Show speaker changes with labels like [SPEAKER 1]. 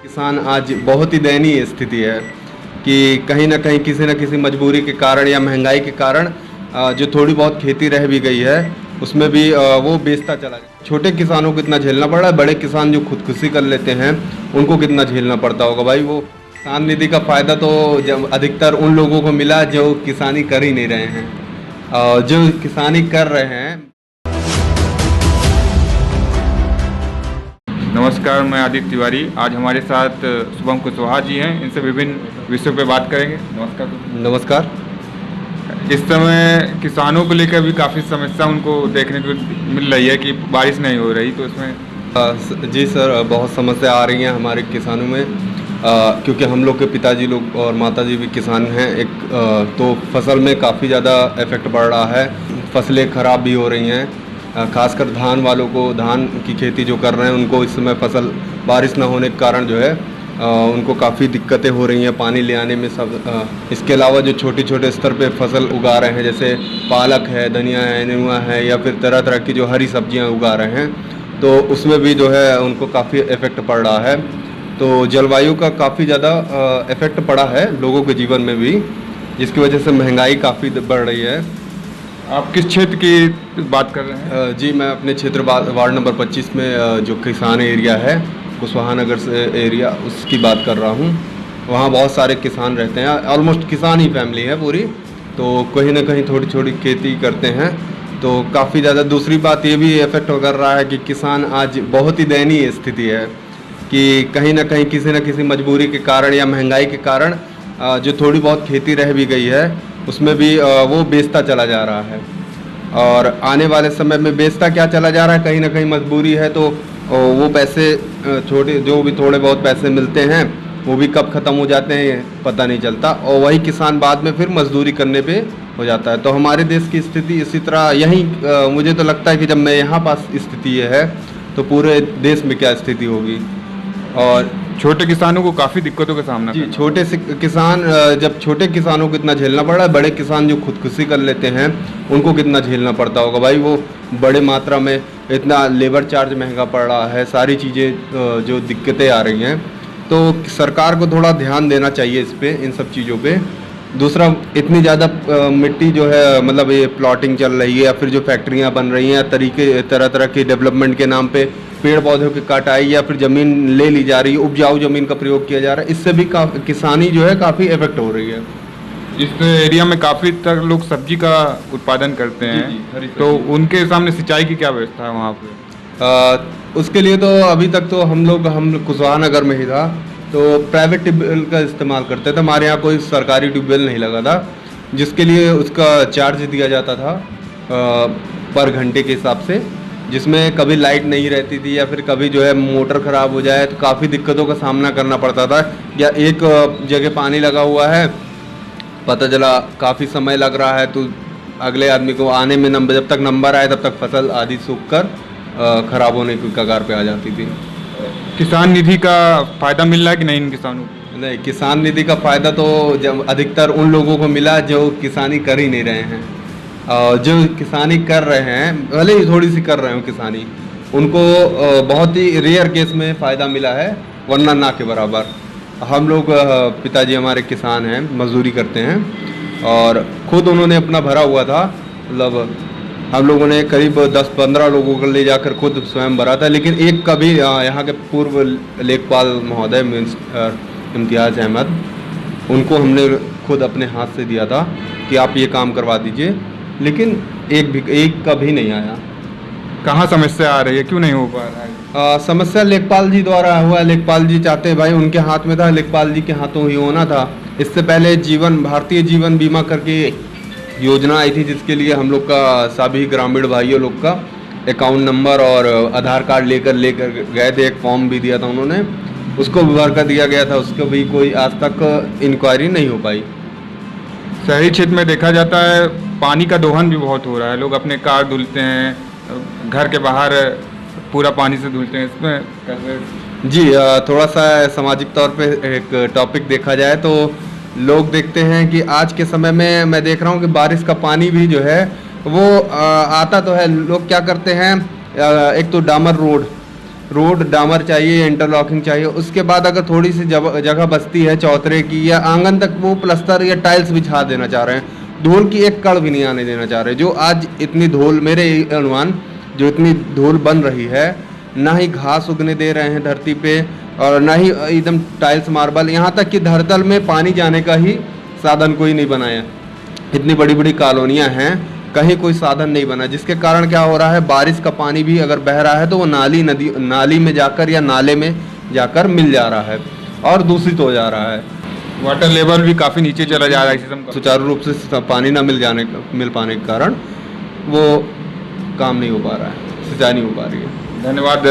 [SPEAKER 1] किसान आज बहुत ही दयनीय स्थिति है कि कहीं न कहीं किसी न किसी मजबूरी के कारण या महंगाई के कारण जो थोड़ी बहुत खेती रह भी गई है उसमें भी वो बेचता चला जाए। छोटे किसानों को इतना झेलना पड़ रहा है, बड़े किसान जो खुदकुशी कर लेते हैं उनको कितना झेलना पड़ता होगा भाई। वो किसान निधि का फ़ायदा तो जब अधिकतर उन लोगों को मिला जो किसानी कर ही नहीं रहे हैं, जो किसानी कर रहे हैं।
[SPEAKER 2] नमस्कार, मैं आदित्य तिवारी। आज हमारे साथ शुभम कुशवाहा जी हैं। इनसे विभिन्न विषयों पर बात करेंगे। नमस्कार।
[SPEAKER 1] नमस्कार।
[SPEAKER 2] इस समय किसानों को लेकर भी काफ़ी समस्या उनको देखने को मिल रही है कि बारिश नहीं हो रही, तो इसमें
[SPEAKER 1] जी सर, बहुत समस्या आ रही हैं हमारे किसानों में, क्योंकि हम लोग के पिताजी लोग और माताजी भी किसान हैं। तो फसल में काफ़ी ज़्यादा इफ़ेक्ट पड़ रहा है, फसलें ख़राब भी हो रही हैं। खासकर धान वालों को, धान की खेती जो कर रहे हैं उनको इस समय फसल बारिश ना होने के कारण जो है उनको काफ़ी दिक्कतें हो रही हैं पानी ले आने में सब। इसके अलावा जो छोटे छोटे स्तर पे फसल उगा रहे हैं, जैसे पालक है, धनिया है, नेनुआ है, या फिर तरह तरह की जो हरी सब्जियां उगा रहे हैं, तो उसमें भी जो है उनको काफ़ी इफ़ेक्ट पड़ रहा है। तो जलवायु का काफ़ी ज़्यादा इफ़ेक्ट पड़ा है लोगों के जीवन में भी, जिसकी वजह से महंगाई काफ़ी बढ़ रही है।
[SPEAKER 2] आप किस क्षेत्र की बात कर रहे हैं?
[SPEAKER 1] जी, मैं अपने क्षेत्र वार्ड नंबर 25 में जो किसान एरिया है, कुशवाहा नगर से एरिया, उसकी बात कर रहा हूँ। वहाँ बहुत सारे किसान रहते हैं, ऑलमोस्ट किसान ही फैमिली है पूरी, तो कहीं ना कहीं थोड़ी छोटी खेती करते हैं, तो काफ़ी ज़्यादा। दूसरी बात ये भी इफेक्ट कर रहा है कि किसान आज बहुत ही दयनीय स्थिति है कि कहीं ना कहीं किसी न किसी मजबूरी के कारण या महंगाई के कारण जो थोड़ी बहुत खेती रह भी गई है उसमें भी वो बेचता चला जा रहा है। और आने वाले समय में बेचता क्या चला जा रहा है, कहीं ना कहीं मजबूरी है, तो वो पैसे छोटे जो भी थोड़े बहुत पैसे मिलते हैं वो भी कब ख़त्म हो जाते हैं पता नहीं चलता, और वही किसान बाद में फिर मजदूरी करने पे हो जाता है। तो हमारे देश की स्थिति इसी तरह यहीं मुझे तो लगता है कि जब मैं यहाँ पास स्थिति ये है तो पूरे देश में क्या स्थिति होगी। और
[SPEAKER 2] छोटे किसानों को काफ़ी दिक्कतों का सामना
[SPEAKER 1] जी, छोटे से किसान, जब छोटे किसानों को इतना झेलना पड़ रहा है, बड़े किसान जो खुदकुशी कर लेते हैं उनको कितना झेलना पड़ता होगा भाई। वो बड़े मात्रा में इतना लेबर चार्ज महंगा पड़ रहा है, सारी चीज़ें जो दिक्कतें आ रही हैं, तो सरकार को थोड़ा ध्यान देना चाहिए इस पे, इन सब चीज़ों पे। दूसरा, इतनी ज़्यादा मिट्टी जो है, मतलब ये प्लॉटिंग चल रही है या फिर जो फैक्ट्रियाँ बन रही हैं, तरह तरह के डेवलपमेंट के नाम पे पेड़ पौधों की कटाई या फिर ज़मीन ले ली जा रही है, उपजाऊ ज़मीन का प्रयोग किया जा रहा है, इससे भी किसानी जो है काफ़ी इफेक्ट हो रही है।
[SPEAKER 2] इस एरिया में काफ़ी तक लोग सब्जी का उत्पादन करते हैं, तो उनके सामने सिंचाई की क्या व्यवस्था है वहाँ पे?
[SPEAKER 1] उसके लिए तो अभी तक तो हम कुशवाहा नगर में ही था, तो प्राइवेट ट्यूबवेल का इस्तेमाल करते थे। हमारे यहाँ कोई सरकारी ट्यूबवेल नहीं लगा था, जिसके लिए उसका चार्ज दिया जाता था पर घंटे के हिसाब से, जिसमें कभी लाइट नहीं रहती थी या फिर कभी जो है मोटर ख़राब हो जाए तो काफ़ी दिक्कतों का सामना करना पड़ता था। या एक जगह पानी लगा हुआ है, पता चला काफ़ी समय लग रहा है, तो अगले आदमी को आने में जब तक नंबर आए तब तक फसल आधी सूख कर ख़राब होने की कगार पे आ जाती थी।
[SPEAKER 2] किसान निधि का फ़ायदा मिल रहा है कि नहीं इन किसानों को?
[SPEAKER 1] नहीं, किसान निधि का फ़ायदा तो जब अधिकतर उन लोगों को मिला जो किसानी कर ही नहीं रहे हैं। जो किसानी कर रहे हैं, भले ही थोड़ी सी कर रहे हो किसानी, उनको बहुत ही रेयर केस में फ़ायदा मिला है, वरना ना के बराबर। हम लोग पिताजी हमारे किसान हैं, मजदूरी करते हैं, और ख़ुद उन्होंने अपना भरा हुआ था। मतलब हम लोगों ने करीब 10-15 लोगों को ले जाकर खुद स्वयं भरा था, लेकिन एक कभी यहाँ के पूर्व लेखपाल महोदय मीन्स इम्तियाज़ अहमद, उनको हमने खुद अपने हाथ से दिया था कि आप ये काम करवा दीजिए, लेकिन एक का भी नहीं आया।
[SPEAKER 2] कहाँ समस्या आ रही है, क्यों नहीं हो पा रहा है?
[SPEAKER 1] समस्या लेखपाल जी द्वारा हुआ। लेखपाल जी चाहते भाई, उनके हाथ में था, लेखपाल जी के हाथों ही होना था। इससे पहले भारतीय जीवन बीमा करके योजना आई थी, जिसके लिए हम लोग का सभी ग्रामीण भाइयों लोग का अकाउंट नंबर और आधार कार्ड लेकर गए थे। एक फॉर्म भी दिया था उन्होंने, उसको भी भर कर दिया गया था, उसको भी कोई आज तक इंक्वायरी नहीं हो पाई।
[SPEAKER 2] शहरी क्षेत्र में देखा जाता है पानी का दोहन भी बहुत हो रहा है, लोग अपने कार धुलते हैं, घर के बाहर पूरा पानी से धुलते हैं। इसमें कैसे?
[SPEAKER 1] जी, थोड़ा सा सामाजिक तौर पे एक टॉपिक देखा जाए तो लोग देखते हैं कि आज के समय में मैं देख रहा हूँ कि बारिश का पानी भी जो है वो आता तो है, लोग क्या करते हैं, एक तो डामर रोड रोड डामर चाहिए, इंटरलॉकिंग चाहिए। उसके बाद अगर थोड़ी सी जगह बचती है चौतरे की या आंगन तक, वो प्लस्तर या टाइल्स बिछा देना चाह रहे हैं। धूल की एक कण भी नहीं आने देना चाह रहे। जो आज इतनी धूल, मेरे अनुमान, जो इतनी धूल बन रही है, ना ही घास उगने दे रहे हैं धरती पे और ना ही एकदम टाइल्स मार्बल, यहाँ तक कि धरतल में पानी जाने का ही साधन कोई नहीं बनाया। इतनी बड़ी बड़ी कॉलोनियाँ हैं, कहीं कोई साधन नहीं बना, जिसके कारण क्या हो रहा है, बारिश का पानी भी अगर बह रहा है तो वो नाली में जाकर या नाले में जाकर मिल जा रहा है और दूषित हो जा रहा है।
[SPEAKER 2] वाटर लेवल भी काफ़ी नीचे चला जा रहा है सिस्टम का।
[SPEAKER 1] सुचारू रूप से पानी ना मिल पाने के कारण वो काम नहीं हो पा रहा है, सिंचाई नहीं हो पा रही है।
[SPEAKER 2] धन्यवाद